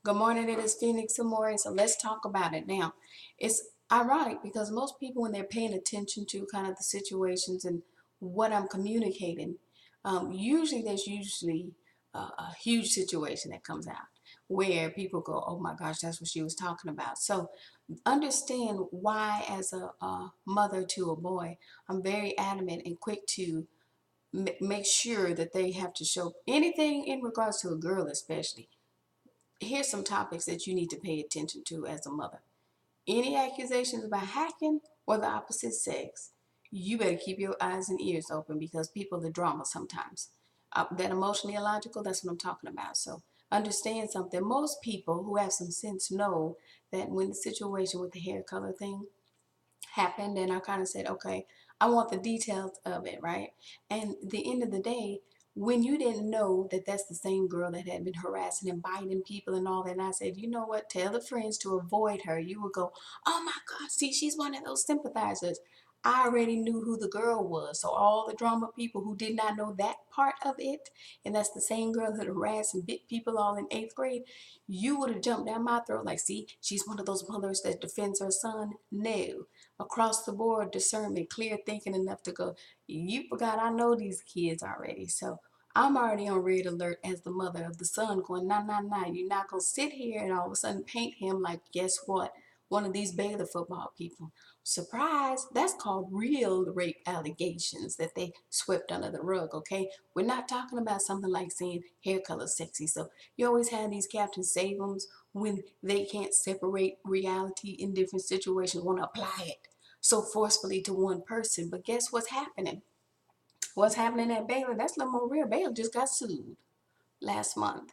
Good morning, it is Phoenix Amore. So let's talk about it now. It's ironic because most people, when they're paying attention to kind of the situations and what I'm communicating, usually a huge situation that comes out where people go, "Oh my gosh, that's what she was talking about." So understand why, as a mother to a boy, I'm very adamant and quick to make sure that they have to show anything in regards to a girl, especially. Here's some topics that you need to pay attention to as a mother. Any accusations about hacking or the opposite sex, you better keep your eyes and ears open because people are drama sometimes. That emotionally illogical, that's what I'm talking about. So understand something. Most people who have some sense know that when the situation with the hair color thing happened, and I kind of said, okay, I want the details of it, right? And the end of the day, when you didn't know that that's the same girl that had been harassing and biting people and all that, and I said, you know what, tell the friends to avoid her, you would go, oh my God, see, she's one of those sympathizers. I already knew who the girl was. So all the drama people who did not know that part of it, and that's the same girl that harassed and bit people all in eighth grade, you would have jumped down my throat like, see, she's one of those mothers that defends her son. No, across the board discernment, clear thinking enough to go, you forgot I know these kids already. So I'm already on red alert as the mother of the son going, nah, nah, nah. You're not going to sit here and all of a sudden paint him like, guess what? One of these Baylor football people. Surprise, that's called real rape allegations that they swept under the rug, okay? We're not talking about something like saying hair color sexy. So you always have these Captain Save'ems when they can't separate reality in different situations, want to apply it so forcefully to one person. But guess what's happening? What's happening at Baylor? That's a little more real. Baylor just got sued last month.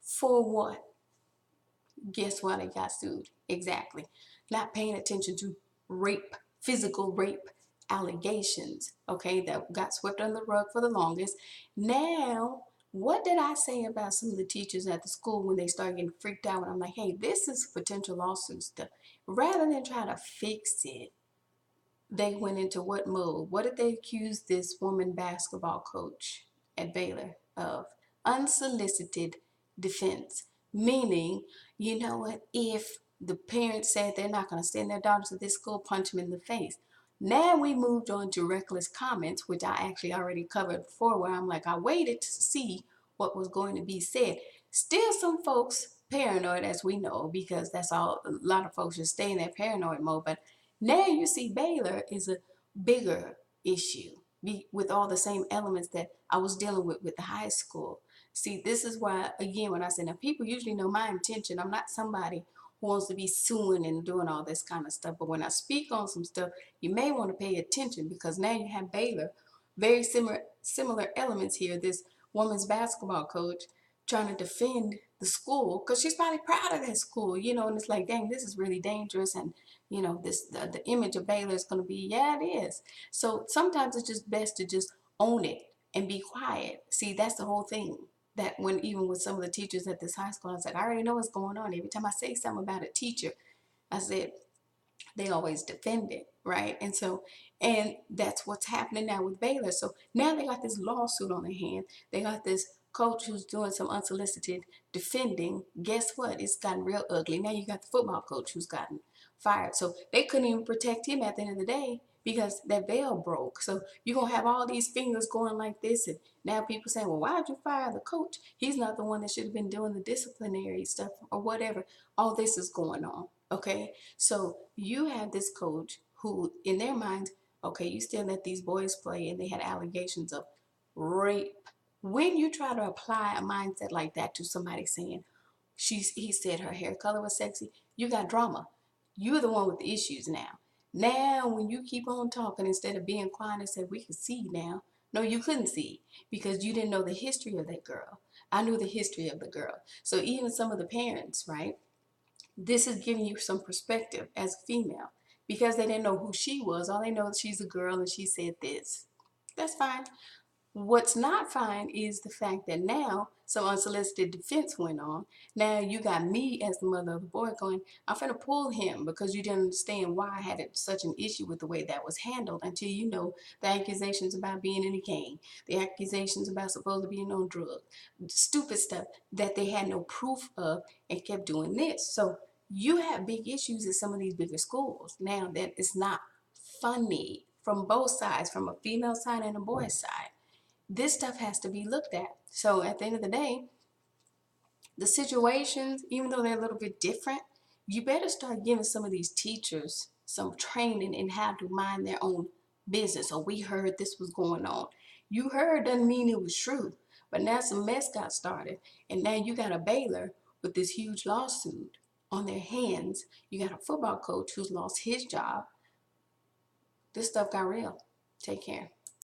For what? Guess why they got sued? Exactly. Not paying attention to rape, physical rape allegations, okay, that got swept under the rug for the longest. Now, what did I say about some of the teachers at the school when they started getting freaked out? When I'm like, hey, this is potential lawsuit stuff. Rather than try to fix it, they went into what mode? What did they accuse this woman basketball coach at Baylor of? Unsolicited defense. Meaning, you know what, if the parents said they're not going to send their daughters to this school, punch them in the face. Now we moved on to reckless comments, which I actually already covered before, where I'm like, I waited to see what was going to be said. Still some folks paranoid, as we know, because that's all, a lot of folks just stay in that paranoid mode. But now you see Baylor is a bigger issue with all the same elements that I was dealing with the high school. See, this is why, again, when I say now, people usually know my intention. I'm not somebody who wants to be suing and doing all this kind of stuff. But when I speak on some stuff, you may want to pay attention because now you have Baylor, very similar elements here. This woman's basketball coach trying to defend the school because she's probably proud of that school, and it's like, dang, this is really dangerous. And this the image of Baylor is going to be, yeah, it is. So sometimes it's just best to just own it and be quiet. See, that's the whole thing. That when even with some of the teachers at this high school, I was like, I already know what's going on. Every time I say something about a teacher, I said, they always defend it, right? And that's what's happening now with Baylor. So now they got this lawsuit on their hand. They got this coach who's doing some unsolicited defending. Guess what? It's gotten real ugly. Now you got the football coach who's gotten fired. So they couldn't even protect him at the end of the day because that veil broke. So you're going to have all these fingers going like this. And now people saying, well, why did you fire the coach? He's not the one that should have been doing the disciplinary stuff or whatever. All this is going on. Okay. So you have this coach who, in their minds, okay, you still let these boys play, and they had allegations of rape. When you try to apply a mindset like that to somebody saying he said her hair color was sexy, you got drama. You're the one with the issues now. Now, when you keep on talking instead of being quiet and said we can see now, no, you couldn't see because you didn't know the history of that girl. I knew the history of the girl. So even some of the parents, right? This is giving you some perspective as a female because they didn't know who she was. All they know is she's a girl and she said this. That's fine. What's not fine is the fact that now some unsolicited defense went on. Now you got me as the mother of the boy going, I'm finna pull him because you didn't understand why I had such an issue with the way that was handled until you know the accusations about being in a gang, the accusations about supposed to being on drugs, stupid stuff that they had no proof of and kept doing this. So you have big issues at some of these bigger schools. Now that is not funny from both sides, from a female side and a boy side. This stuff has to be looked at. So at the end of the day, the situations, even though they're a little bit different, you better start giving some of these teachers some training in how to mind their own business. Or we heard this was going on. You heard doesn't mean it was true. But now some mess got started. And now you got a Baylor with this huge lawsuit on their hands. You got a football coach who's lost his job. This stuff got real. Take care.